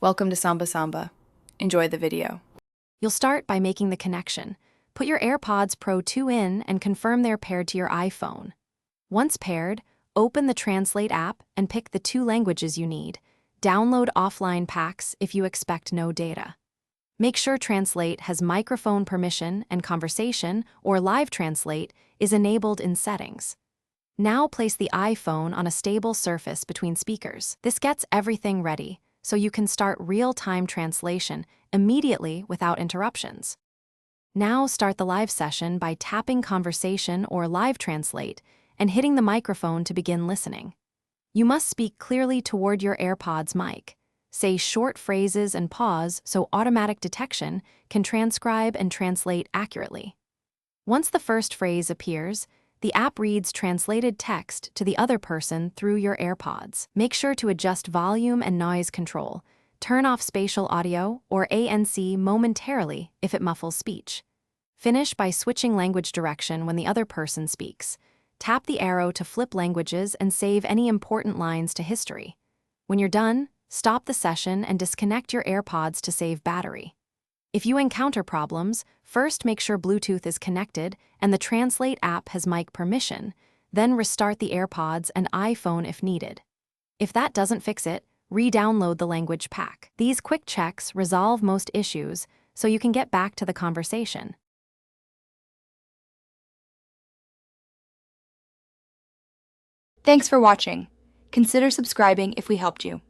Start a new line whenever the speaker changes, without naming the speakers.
Welcome to Samba Samba. Enjoy the video.
You'll start by making the connection. Put your AirPods Pro 2 in and confirm they're paired to your iPhone. Once paired, open the Translate app and pick the 2 languages you need. Download offline packs if you expect no data. Make sure Translate has microphone permission and conversation or live translate is enabled in settings. Now place the iPhone on a stable surface between speakers. This gets everything ready, so you can start real-time translation immediately without interruptions. Now start the live session by tapping Conversation or Live Translate and hitting the microphone to begin listening. You must speak clearly toward your AirPods mic. Say short phrases and pause so automatic detection can transcribe and translate accurately. Once the first phrase appears, the app reads translated text to the other person through your AirPods. Make sure to adjust volume and noise control. Turn off spatial audio or ANC momentarily if it muffles speech. Finish by switching language direction when the other person speaks. Tap the arrow to flip languages and save any important lines to history. When you're done, stop the session and disconnect your AirPods to save battery. If you encounter problems, first make sure Bluetooth is connected and the Translate app has mic permission, then restart the AirPods and iPhone if needed. If that doesn't fix it, re-download the language pack. These quick checks resolve most issues, so you can get back to the conversation.
Thanks for watching. Consider subscribing if we helped you.